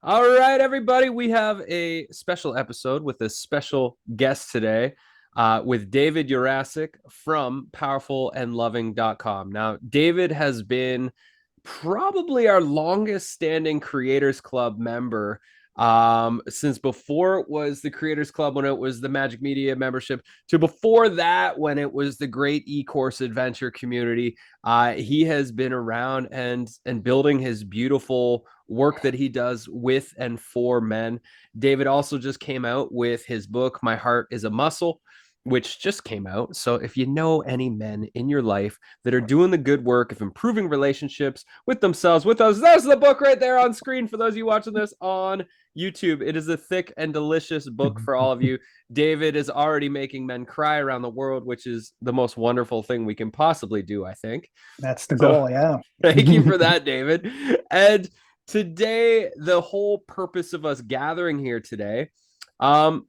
All right, everybody, we have a special episode with a special guest today with David Jurasic from powerfulandloving.com. Now, David has been probably our longest standing Creators Club member since before it was the Creators Club, when it was the Magic Media membership, to before that when it was the great e-course adventure community. He has been around and building his beautiful work that he does with and for men. David also just came out with his book, My Heart is a Muscle, which just came out. So if you know any men in your life that are doing the good work of improving relationships with themselves, with us, there's the book right there on screen for those of you watching this on YouTube. It is a thick and delicious book for all of you. David is already making men cry around the world, which is the most wonderful thing we can possibly do, I think. That's the So goal, yeah. thank you for that, David. And today, the whole purpose of us gathering here today, um,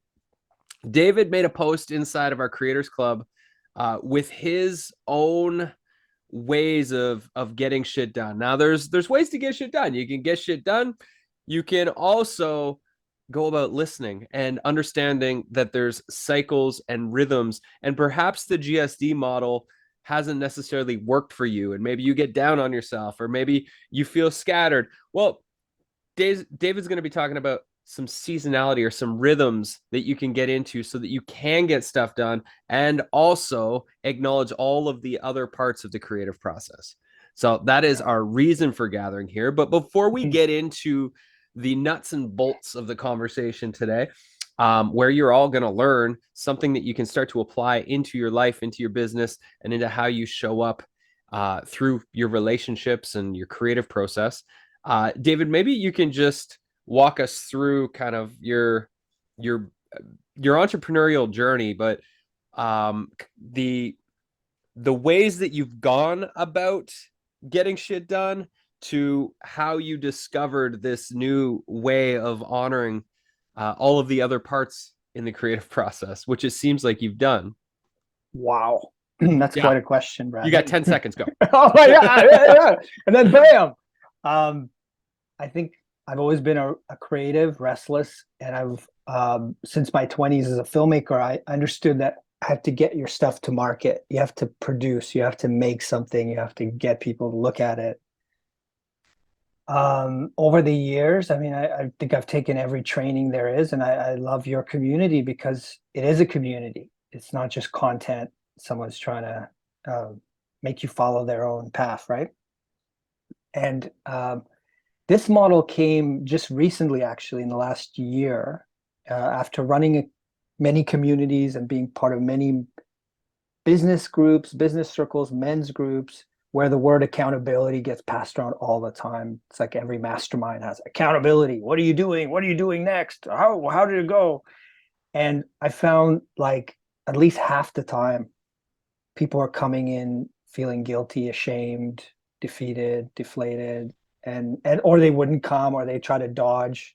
David made a post inside of our Creators Club with his own ways of getting shit done. Now, there's ways to get shit done. You can get shit done. You can also go about listening and understanding that there's cycles and rhythms, and perhaps the GSD model hasn't necessarily worked for you, and maybe you get down on yourself, or maybe you feel scattered. Well, David's going to be talking about some seasonality or some rhythms that you can get into so that you can get stuff done and also acknowledge all of the other parts of the creative process. So that is our reason for gathering here. But before we get into the nuts and bolts of the conversation today, where you're all going to learn something that you can start to apply into your life, into your business, and into how you show up through your relationships and your creative process. David, maybe you can just walk us through kind of your your entrepreneurial journey, but um, the the ways that you've gone about getting shit done to how you discovered this new way of honoring all of the other parts in the creative process, which it seems like you've done. Wow. That's Yeah, quite a question, you got Bradley. 10 seconds. Go. Oh my God. Yeah, yeah. And then bam. Um, I think I've always been a creative, restless, and I've since my 20s as a filmmaker, I understood that I have to get your stuff to market. You have to produce, you have to make something, you have to get people to look at it. Over the years, I mean, I think I've taken every training there is, and I love your community because it is a community. It's not just content. Someone's trying to make you follow their own path, right? And this model came just recently, actually, in the last year, after running many communities and being part of many business groups, business circles, men's groups, where the word accountability gets passed around all the time. It's like every mastermind has accountability. What are you doing? What are you doing next? How did it go? And I found like at least half the time people are coming in feeling guilty, ashamed, defeated, deflated, and or they wouldn't come or they try to dodge,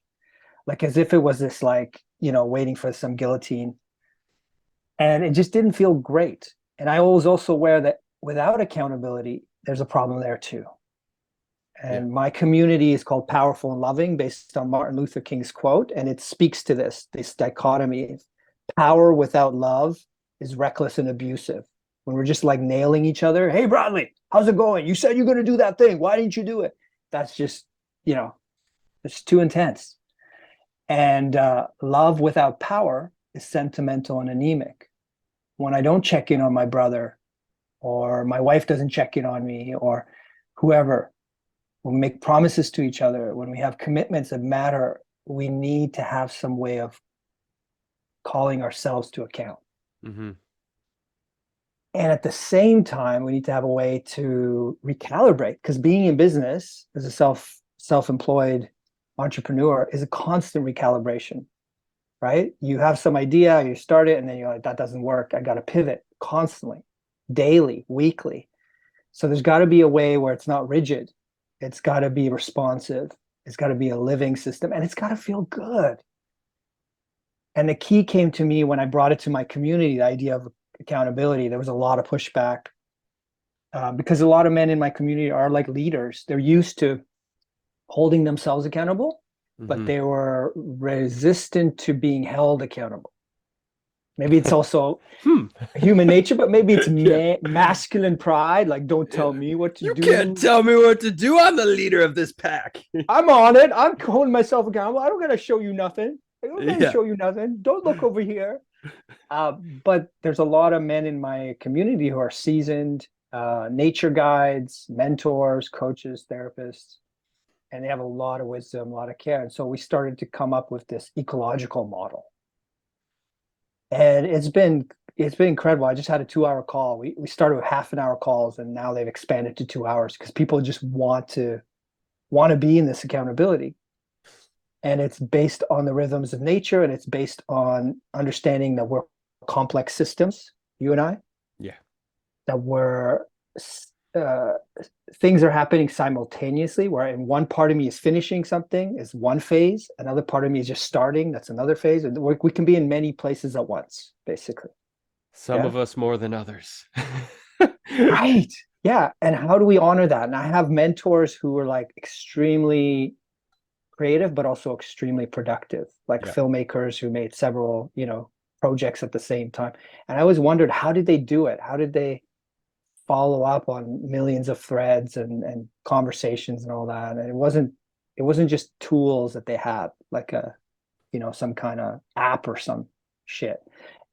like as if it was this like, waiting for some guillotine. And it just didn't feel great. And I was also aware that without accountability, there's a problem there too. Yeah. And my community is called Powerful and Loving, based on Martin Luther King's quote. And it speaks to this dichotomy. Power without love is reckless and abusive. When we're just like nailing each other, hey, Bradley, how's it going? You said you're going to do that thing. Why didn't you do it? That's just, it's too intense. And love without power is sentimental and anemic. When I don't check in on my brother, or my wife doesn't check in on me, or whoever, when we make promises to each other, when we have commitments that matter, we need to have some way of calling ourselves to account. Mm-hmm. And at the same time, we need to have a way to recalibrate, because being in business as a self-employed entrepreneur is a constant recalibration, right? You have some idea, you start it, and then you're like, that doesn't work. I got to pivot constantly, daily, weekly. So there's got to be a way where it's not rigid. It's got to be responsive. It's got to be a living system, and it's got to feel good. And the key came to me when I brought it to my community, the idea of accountability. There was a lot of pushback because a lot of men in my community are like leaders. They're used to holding themselves accountable, but Hmm. they were resistant to being held accountable. Maybe it's also Hmm. human nature, but maybe it's Yeah. masculine pride. Like, don't tell Yeah. me what to You can't do. tell me what to do. I'm the leader of this pack. I'm on it. I'm holding myself accountable. I don't gotta show you nothing. I don't gotta Yeah. show you nothing. Don't look over here. But there's a lot of men in my community who are seasoned nature guides, mentors, coaches, therapists, and they have a lot of wisdom, a lot of care. And so we started to come up with this ecological model. And it's been incredible. I just had a 2 hour call. We started with half an hour calls and now they've expanded to 2 hours because people just want to be in this accountability. And it's based on the rhythms of nature and it's based on understanding that we're complex systems, you and I, Yeah. that we're uh, things are happening simultaneously where in one part of me is finishing something is one phase, another part of me is just starting, that's another phase, and we can be in many places at once, basically. Some Yeah, of us more than others. right. Yeah, and how do we honor that? And I have mentors who are like extremely creative but also extremely productive, like Yeah. filmmakers who made several projects at the same time. And I always wondered, how did they do it? How did they follow up on millions of threads and conversations and all that? And it wasn't just tools that they had, like a some kind of app or some shit.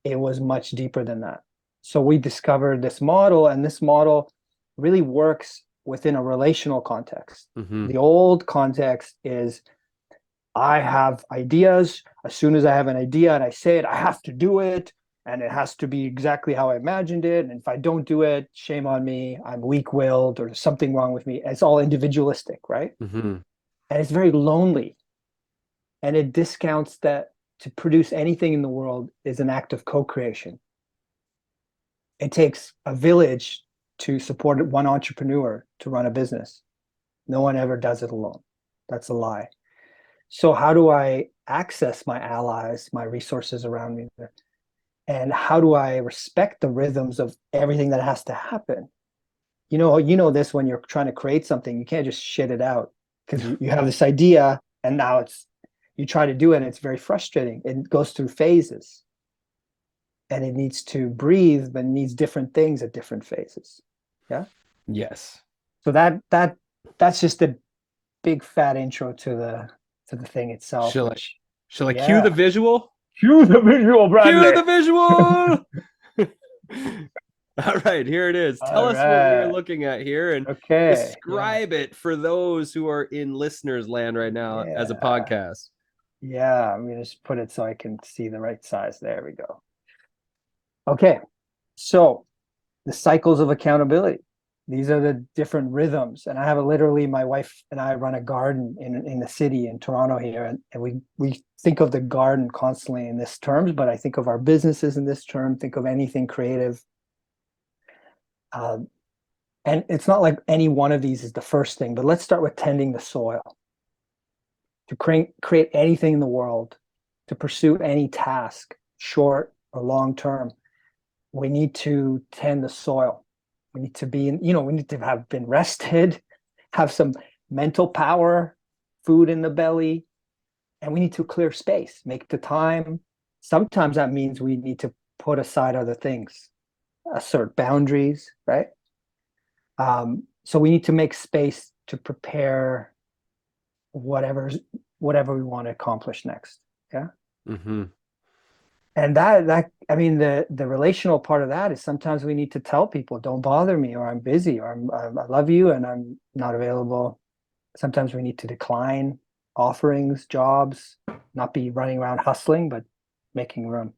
It was much deeper than that. So we discovered this model, and this model really works within a relational context. Hmm. The old context is I have ideas. As soon as I have an idea and I say it, I have to do it. And it has to be exactly how I imagined it. And if I don't do it, shame on me. I'm weak willed or there's something wrong with me. It's all individualistic, right? Hmm. And it's very lonely. And it discounts that to produce anything in the world is an act of co creation. It takes a village to support one entrepreneur to run a business. No one ever does it alone. That's a lie. So how do I access my allies, my resources around me? And how do I respect the rhythms of everything that has to happen? You know this when you're trying to create something, you can't just shit it out because you have this idea and now you try to do it and it's very frustrating. It goes through phases and it needs to breathe, but it needs different things at different phases. Yeah. Yes. So that's just a big fat intro to the thing itself, Shall I which shall I cue the yeah. visual? Cue the visual, Cue Bradley. the visual. All right, here it is. Tell All us what we are right. looking at here and Okay. Yeah. describe it for those who are in listeners land right now as a Yeah. podcast. Yeah. I'm gonna just put it so I can see the right size. There we go. Okay. So the cycles of accountability. These are the different rhythms. And I have literally my wife and I run a garden in the city in Toronto here. And we think of the garden constantly in this terms, but I think of our businesses in this term, think of anything creative. Um, and it's not like any one of these is the first thing, but let's start with tending the soil. To create anything in the world, to pursue any task, short or long term, we need to tend the soil. We need to be we need to have been rested, have some mental power, food in the belly, and we need to clear space, make the time. Sometimes that means we need to put aside other things, assert boundaries, right? So we need to make space to prepare whatever's whatever we want to accomplish next. Yeah. Mm-hmm. And that I mean the relational part of that is sometimes we need to tell people don't bother me or I'm busy or I love you and I'm not available. Sometimes we need to decline offerings, jobs, not be running around hustling, but making room.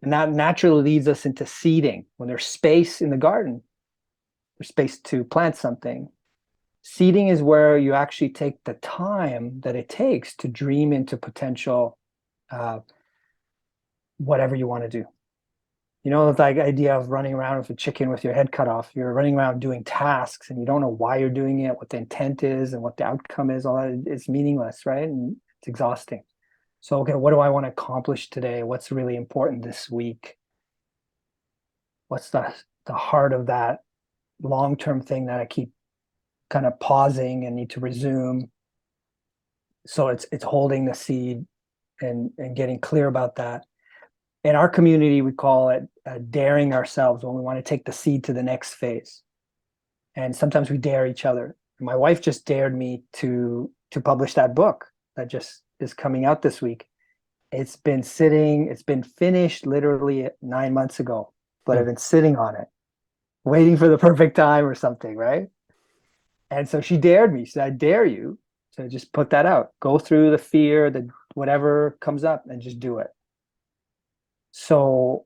And that naturally leads us into seeding. When there's space in the garden, there's space to plant something. Seeding is where you actually take the time that it takes to dream into potential uh, whatever you want to do. That idea of running around with a chicken with your head cut off. You're running around doing tasks and you don't know why you're doing it, what the intent is, and what the outcome is. All that is meaningless, right? And it's exhausting. So, okay, what do I want to accomplish today? What's really important this week? What's the heart of that long-term thing that I keep kind of pausing and need to resume? So it's holding the seed and getting clear about that. In our community, we call it daring ourselves when we want to take the seed to the next phase. And sometimes we dare each other. My wife just dared me to publish that book that just is coming out this week. It's been finished literally 9 months ago, but I've Hmm. been sitting on it, waiting for the perfect time or something, right? And so she dared me. She said, I dare you to just put that out. Go through the fear, the whatever comes up, and just do it. So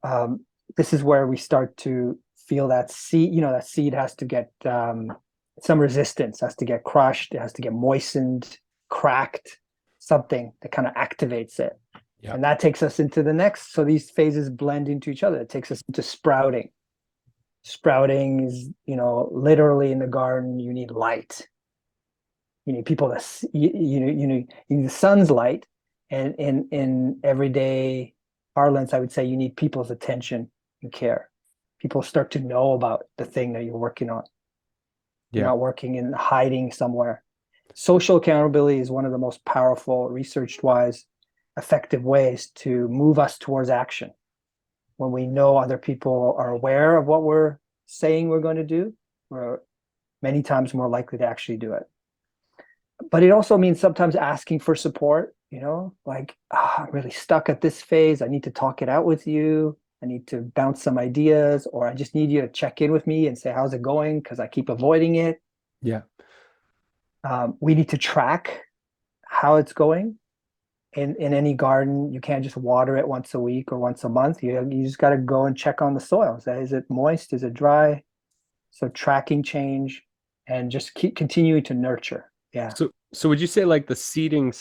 this is where we start to feel that seed, that seed has to get some resistance, has to get crushed, it has to get moistened, cracked, something that kind of activates it. Yeah. And that takes us into the next. So these phases blend into each other. It takes us into sprouting. Sprouting is, literally in the garden, you need light. You need people to, you need the sun's light. And in everyday parlance, I would say you need people's attention and care. People start to know about the thing that you're working on. You're Yeah. not working in hiding somewhere. Social accountability is one of the most powerful, research wise, effective ways to move us towards action. When we know other people are aware of what we're saying we're going to do, we're many times more likely to actually do it. But it also means sometimes asking for support, like, I'm really stuck at this phase. I need to talk it out with you. I need to bounce some ideas, or I just need you to check in with me and say, how's it going? Because I keep avoiding it. Yeah. We need to track how it's going. In any garden, you can't just water it once a week or once a month. You just got to go and check on the soil. Say, is it moist? Is it dry? So tracking change and just keep continuing to nurture. Yeah, So would you say like the seeding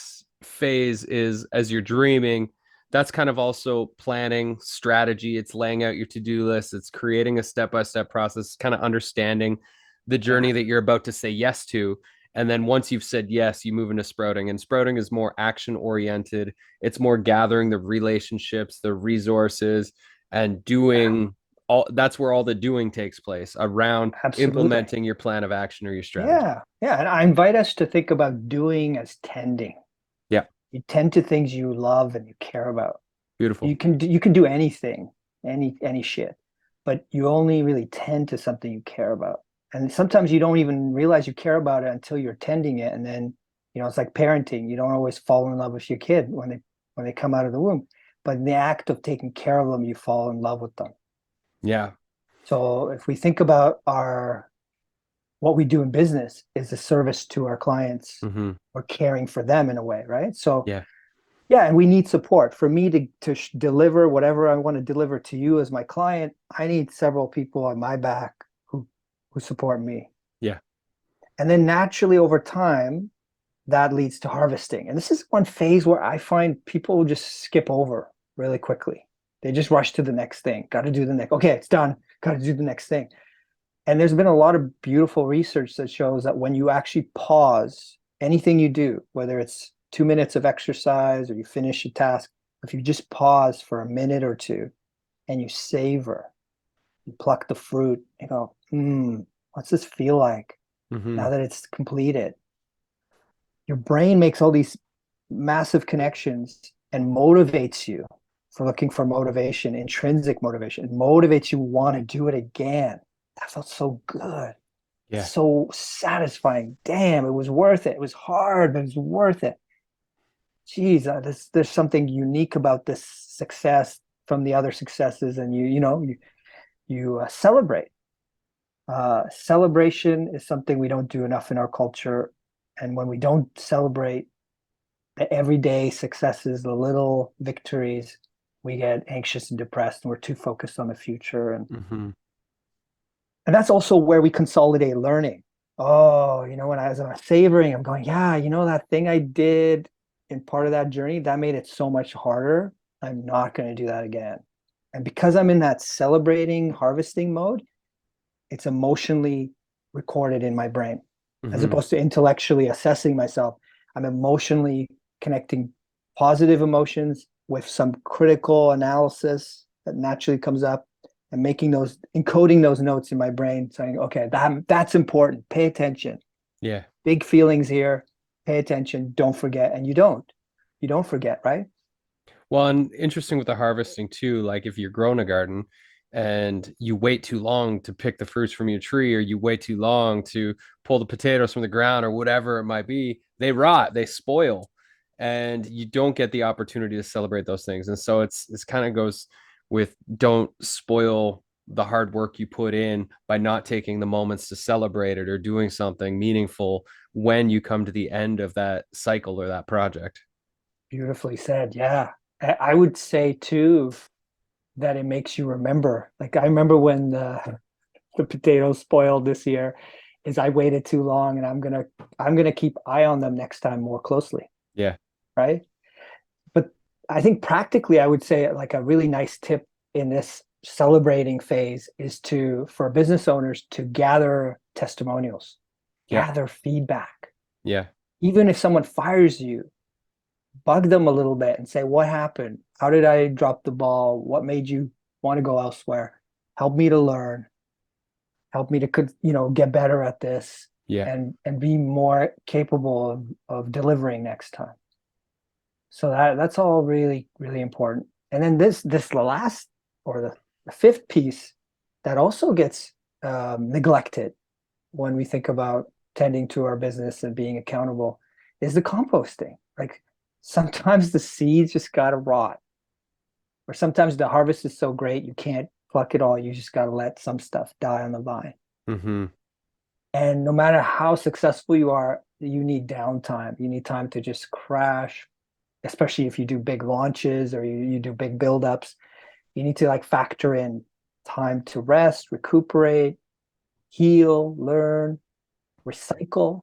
phase is as you're dreaming, that's kind of also planning strategy. It's laying out your to-do list. It's creating a step-by-step process, kind of understanding the yeah, journey that you're about to say yes to. And then once you've said yes, you move into sprouting. And sprouting is more action oriented. It's more gathering the relationships, the resources, and yeah, doing all that's where all the doing takes place around absolutely. implementing your plan of action or your strategy. Yeah, yeah. And I invite us to think about doing as tending. Yeah, You tend to things you love and you care about. beautiful. You can do anything, any shit, but you only really tend to something you care about. And sometimes you don't even realize you care about it until you're tending it. And then, it's like parenting. You don't always fall in love with your kid when they come out of the womb. But in the act of taking care of them, you fall in love with them. Yeah. So if we think about our what we do in business is a service to our clients. Hmm. We're caring for them in a way, right? So Yeah. yeah, and we need support. For me to deliver whatever I want to deliver to you as my client, I need several people on my back who support me. Yeah. And then naturally over time, that leads to harvesting. And this is one phase where I find people just skip over really quickly. They just rush to the next thing. Got to do the next. Okay, it's done. Got to do the next thing. And there's been a lot of beautiful research that shows that when you actually pause anything you do, whether it's 2 minutes of exercise or you finish a task, if you just pause for a minute or two and you savor, you pluck the fruit and go, what's this feel like Hmm. now that it's completed? Your brain makes all these massive connections and motivates you for looking for motivation, intrinsic motivation. It motivates you to want to do it again. That felt so good. Yeah. So satisfying. Damn, it was worth it. It was hard, but it was worth it. Geez, there's something unique about this success from the other successes, and you celebrate. Celebration is something we don't do enough in our culture, and when we don't celebrate the everyday successes, the little victories, we get anxious and depressed, and we're too focused on the future, Hmm. and that's also where we consolidate learning. Oh, when I was savoring, I'm going, yeah, that thing I did in part of that journey, that made it so much harder. I'm not going to do that again. And because I'm in that celebrating, harvesting mode, it's emotionally recorded in my brain as Hmm. opposed to intellectually assessing myself. I'm emotionally connecting positive emotions with some critical analysis that naturally comes up and encoding those notes in my brain saying, okay, that's important. Pay attention. Yeah. Big feelings here. pay attention, don't forget, and you don't forget, right? Well, and interesting with the harvesting too, like if you're growing a garden and you wait too long to pick the fruits from your tree, or you wait too long to pull the potatoes from the ground, or whatever it might be, they rot, they spoil, and you don't get the opportunity to celebrate those things. And so it's kind of goes with, don't spoil the hard work you put in by not taking the moments to celebrate it or doing something meaningful when you come to the end of that cycle or that project. Beautifully said. Yeah. I would say too that it makes you remember. Like I remember when the potatoes spoiled this year, is I waited too long, and I'm gonna keep eye on them next time more closely, Yeah. right? But I think practically, I would say like a really nice tip in this celebrating phase is to for business owners to gather testimonials, Yeah. gather feedback. Yeah. Even if someone fires you, bug them a little bit and say, what happened? How did I drop the ball? What made you want to go elsewhere? Help me to learn. Help me to, get better at this Yeah. and be more capable of delivering next time. So that's all really, really important. And then this the last or the fifth piece that also gets neglected when we think about tending to our business and being accountable is the composting. Like sometimes the seeds just gotta rot, or sometimes the harvest is so great you can't pluck it all. You just gotta let some stuff die on the vine. Mm-hmm. And no matter how successful you are, you need downtime. You need time to just crash, especially if you do big launches or you do big buildups. You need to like factor in time to rest, recuperate, heal, learn, recycle,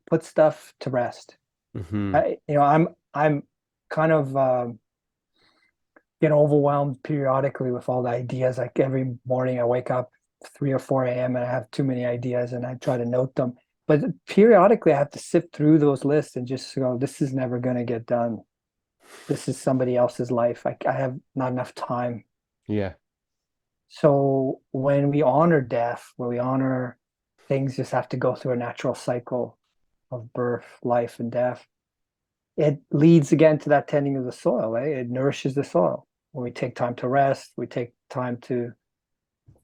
put stuff to rest. Mm-hmm. I'm kind of get overwhelmed periodically with all the ideas. Like every morning I wake up 3 or 4 a.m. and I have too many ideas and I try to note them. But periodically I have to sift through those lists and just go, this is never going to get done. This is somebody else's life. I have not enough time. Yeah. So when we honor death, when we honor things just have to go through a natural cycle of birth, life, and death, it leads again to that tending of the soil, right? It nourishes the soil. When we take time to rest, we take time to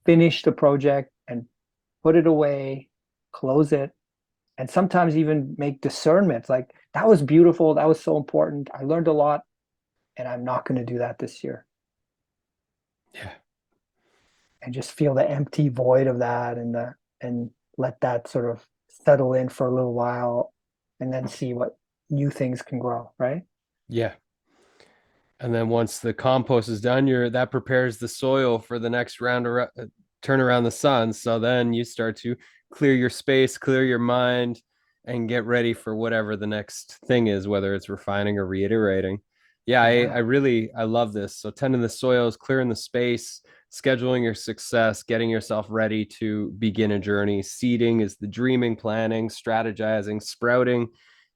finish the project and put it away, close it, and sometimes even make discernments like that was beautiful, that was so important. I learned a lot, and I'm not going to do that this year. Yeah. And just feel the empty void of that and let that sort of settle in for a little while and then see what new things can grow, right? Yeah. And then once the compost is done, you're that prepares the soil for the next round of turn around the sun. So then you start to clear your space, clear your mind, and get ready for whatever the next thing is, whether it's refining or reiterating. Yeah, I Yeah. really I love this. So tending the soils, clearing the space, scheduling your success, getting yourself ready to begin a journey. Seeding is the dreaming, planning, strategizing. Sprouting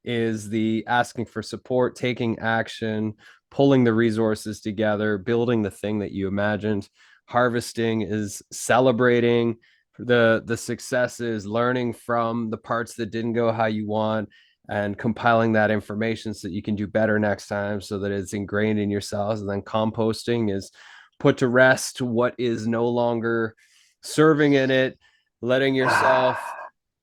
is the asking for support, taking action, pulling the resources together, building the thing that you imagined. Harvesting is celebrating the successes, learning from the parts that didn't go how you want, and compiling that information so that you can do better next time, so that it's ingrained in your cells. And then composting is put to rest what is no longer serving in it, letting yourself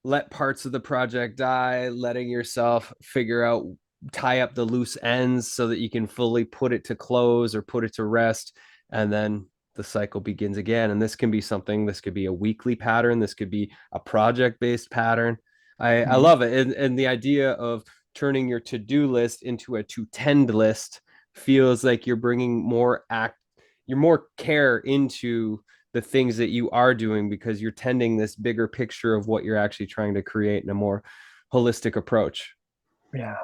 let parts of the project die, letting yourself figure out, tie up the loose ends so that you can fully put it to close or put it to rest. And then the cycle begins again. And this can be something, this could be a weekly pattern, this could be a project based pattern. I Mhm. love it. And the idea of turning your to do list into a to tend list feels like you're bringing you're more care into the things that you are doing, because you're tending this bigger picture of what you're actually trying to create in a more holistic approach. Yeah.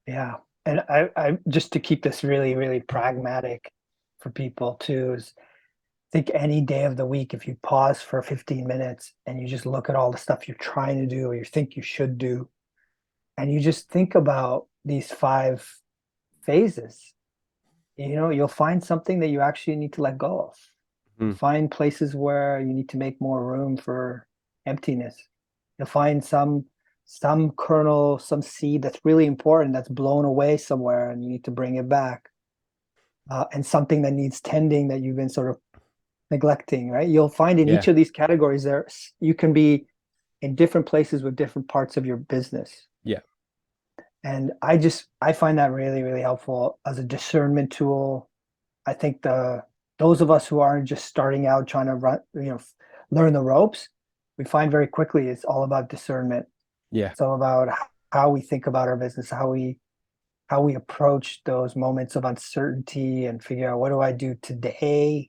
Yeah. And I just to keep this really, really pragmatic for people too, is think any day of the week, if you pause for 15 minutes and you just look at all the stuff you're trying to do or you think you should do, and you just think about these 5 phases, you'll find something that you actually need to let go of. You'll Mm, find places where you need to make more room for emptiness. You'll find some kernel, some seed that's really important that's blown away somewhere and you need to bring it back. And something that needs tending that you've been sort of neglecting, right? You'll find in Yeah. each of these categories there you can be in different places with different parts of your business. Yeah. And I find that really, really helpful as a discernment tool. I think the those of us who aren't just starting out trying to run, learn the ropes, we find very quickly it's all about discernment. Yeah. It's all about how we think about our business, how we approach those moments of uncertainty and figure out what do I do today?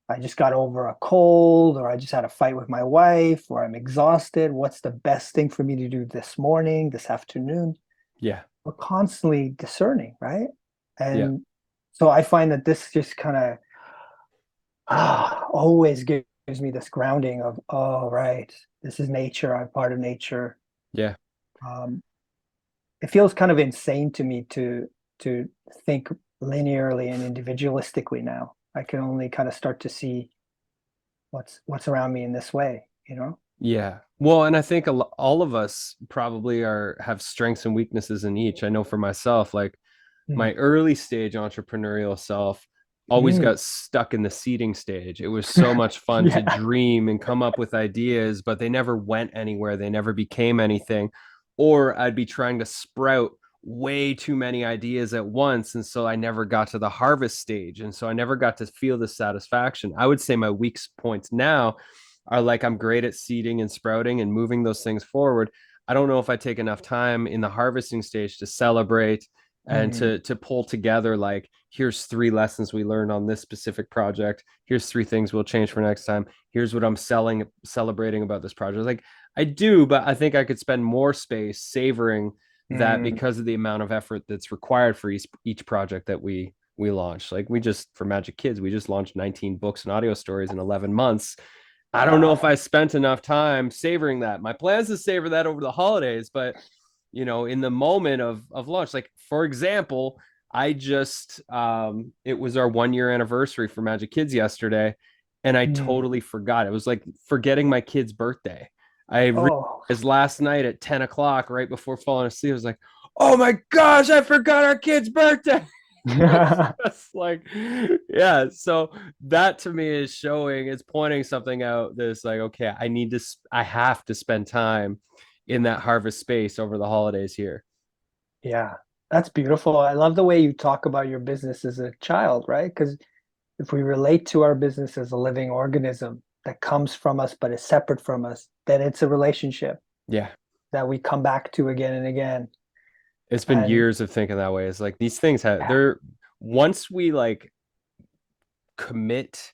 I just got over a cold, or I just had a fight with my wife, or I'm exhausted. What's the best thing for me to do this morning, this afternoon? Yeah. We're constantly discerning, right? Yeah. And so I find that this just kind of always gives me this grounding of, oh, right, this is nature. I'm part of nature. Yeah. Um, it feels kind of insane to me to think linearly and individualistically now. I can only kind of start to see what's around me in this way, you know? Yeah. Well, and I think all of us probably are have strengths and weaknesses in each. I know for myself, like Mm. my early stage entrepreneurial self always Mm. got stuck in the seeding stage. It was so much fun to Yeah. dream and come up with ideas, but they never went anywhere. They never became anything. Or I'd be trying to sprout way too many ideas at once. And so I never got to the harvest stage. And so I never got to feel the satisfaction. I would say my weak points now are like I'm great at seeding and sprouting and moving those things forward. I don't know if I take enough time in the harvesting stage to celebrate and Mm. to pull together like here's three lessons we learned on this specific project, here's three things we'll change for next time, here's what I'm celebrating about this project. Like I do, but I think I could spend more space savoring that Mm. because of the amount of effort that's required for each project that we launch. Like we just for Magic Kids we just launched 19 books and audio stories in 11 months. I don't know if Wow. I spent enough time savoring that. My plans to savor that over the holidays, but in the moment of launch, like for example, I just it was our 1 year anniversary for Magic Kids yesterday, and I Mm. totally forgot. It was like forgetting my kid's birthday. I Oh. realized last night at 10 o'clock, right before falling asleep, I was like, oh my gosh, I forgot our kid's birthday. It's just like, yeah. So that to me is showing, it's pointing something out that's like, okay, I have to spend time in that harvest space over the holidays here. Yeah, that's beautiful. I love the way you talk about your business as a child, right? Because if we relate to our business as a living organism that comes from us but is separate from us, then it's a relationship Yeah. that we come back to again and again. It's been And years of thinking that way. It's like these things have, yeah, they're, once we like commit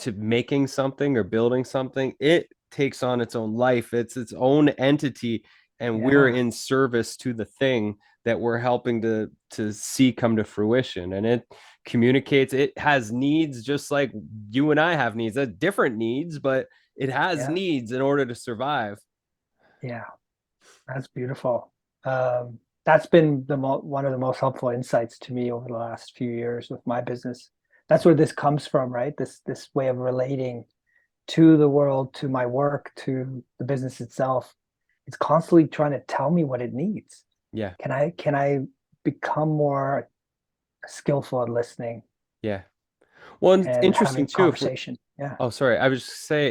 to making something or building something, it takes on its own life. It's its own entity, and we're yeah, in service to the thing that we're helping to see come to fruition. And it communicates. It has needs, just like you and I have needs. Different needs, but it has yeah, needs in order to survive. yeah. That's beautiful. That's been one of the most helpful insights to me over the last few years with my business. That's where this comes from, right? This way of relating to the world, to my work, to the business itself. It's constantly trying to tell me what it needs. Yeah, Can I become more skillful at listening yeah. Well, and it's and interesting having too. If we're, conversation? Yeah. oh, sorry, I was just say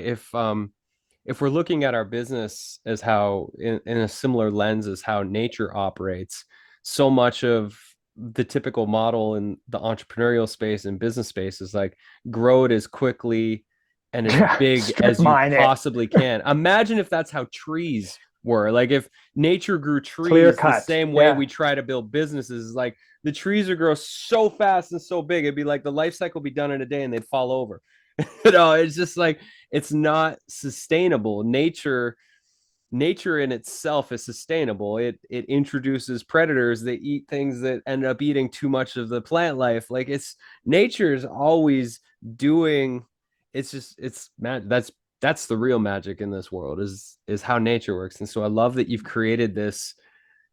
if we're looking at our business as how in a similar lens as how nature operates, so much of the typical model in the entrepreneurial space and business space is like grow it as quickly and as Yeah. big Strip as you mine it. possibly can. Imagine if that's how trees were. Like if nature grew Clear trees the cut. same way Yeah. we try to build businesses, like the trees would grow so fast and so big, it'd be like the life cycle would be done in a day and they'd fall over. It's just like it's not sustainable. Nature in itself is sustainable. It introduces predators that eat things that end up eating too much of the plant life. Like it's nature is always doing. It's just it's that's the real magic in this world is how nature works. And so I love that you've created this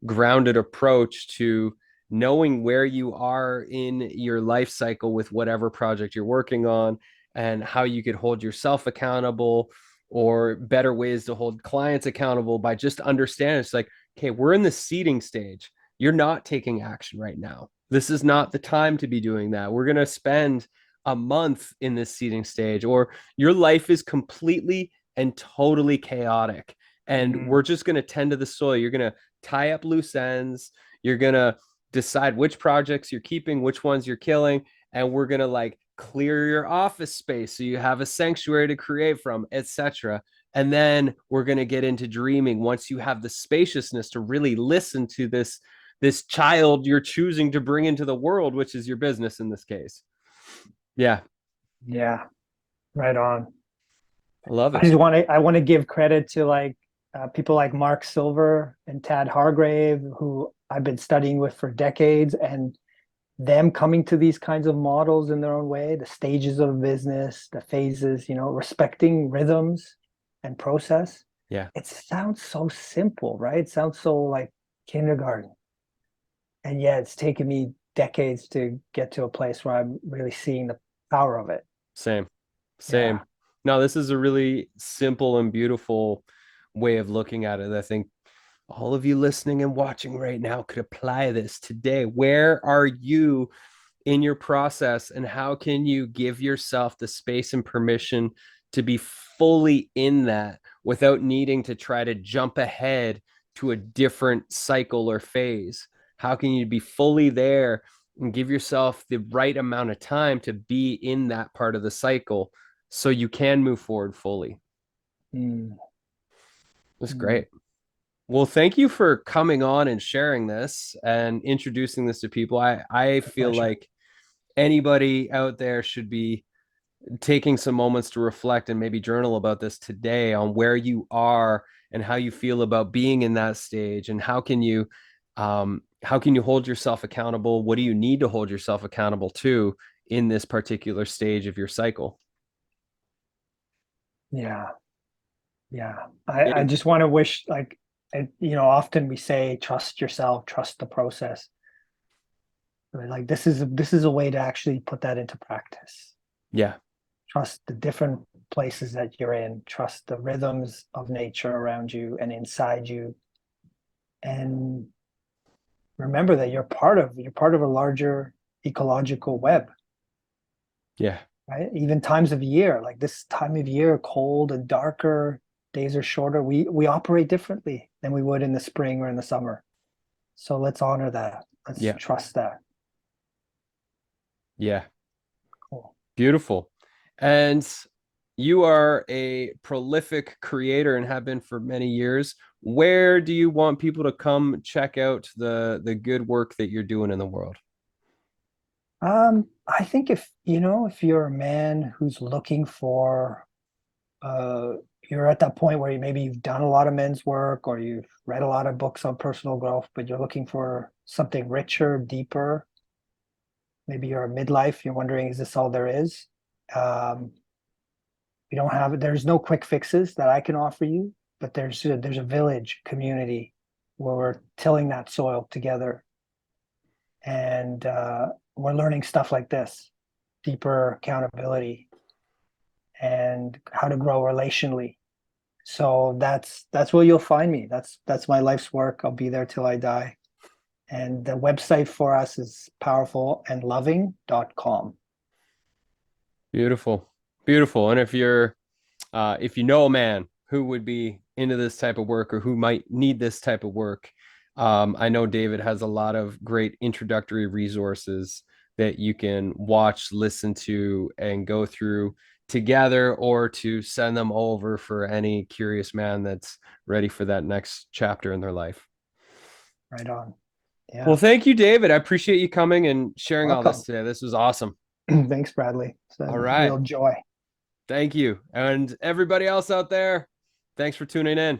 grounded approach to knowing where you are in your life cycle with whatever project you're working on and how you could hold yourself accountable or better ways to hold clients accountable by just understanding it's like okay, we're in the seeding stage. You're not taking action right now. This is not the time to be doing that. We're going to spend a month in this seeding stage, or your life is completely and totally chaotic. And Mm, we're just going to tend to the soil. You're going to tie up loose ends. You're going to decide which projects you're keeping, which ones you're killing. And we're going to like clear your office space so you have a sanctuary to create from, etc. And then we're going to get into dreaming once you have the spaciousness to really listen to this child you're choosing to bring into the world, which is your business in this case. Yeah, yeah, right on. I love I it. just want to give credit to like people like Mark Silver and Tad Hargrave, who I've been studying with for decades, and them coming to these kinds of models in their own way, the stages of business, the phases, respecting rhythms and process. Yeah, It sounds so simple, right? It sounds so like kindergarten. And yeah, it's taken me decades to get to a place where I'm really seeing the power of it. same, Yeah. same. No, this is a really simple and beautiful way of looking at it. I think all of you listening and watching right now could apply this today. Where are you in your process, and how can you give yourself the space and permission to be fully in that without needing to try to jump ahead to a different cycle or phase? How can you be fully there and give yourself the right amount of time to be in that part of the cycle so you can move forward fully? Mm, That's mm. great. Well, thank you for coming on and sharing this and introducing this to people. I A feel pleasure. like anybody out there should be taking some moments to reflect and maybe journal about this today on where you are and how you feel about being in that stage, and how can you hold yourself accountable? What do you need to hold yourself accountable to in this particular stage of your cycle? Yeah. Yeah. I Yeah, just want to wish like, often we say, trust yourself, trust the process. But, like this is a way to actually put that into practice. yeah, Trust the different places that you're in, trust the rhythms of nature around you and inside you. And remember that you're part of a larger ecological web, yeah, right? Even times of year, like this time of year, cold and darker, days are shorter. We operate differently than we would in the spring or in the summer. So let's honor that. Let's yeah, trust that. yeah. Cool. Beautiful. And you are a prolific creator and have been for many years. Where do you want people to come check out the good work that you're doing in the world? I think if you're a man who's looking for uh you're at that point where maybe you've done a lot of men's work or you've read a lot of books on personal growth, but you're looking for something richer, deeper. Maybe you're a midlife, you're wondering, is this all there is? Um, there's no quick fixes that I can offer you, but there's a village community where we're tilling that soil together, and we're learning stuff like this, deeper accountability and how to grow relationally. So that's where you'll find me. That's my life's work. I'll be there till I die. And the website for us is powerfulandloving.com. Beautiful. Beautiful. And if you know a man who would be into this type of work or who might need this type of work, I know David has a lot of great introductory resources that you can watch, listen to, and go through together, or to send them over for any curious man that's ready for that next chapter in their life. Right on. Well, Yeah. thank you, David. I appreciate you coming and sharing all this Welcome. today. This was awesome. Thanks, Bradley. It's All a right. real joy. Thank you. And everybody else out there, thanks for tuning in.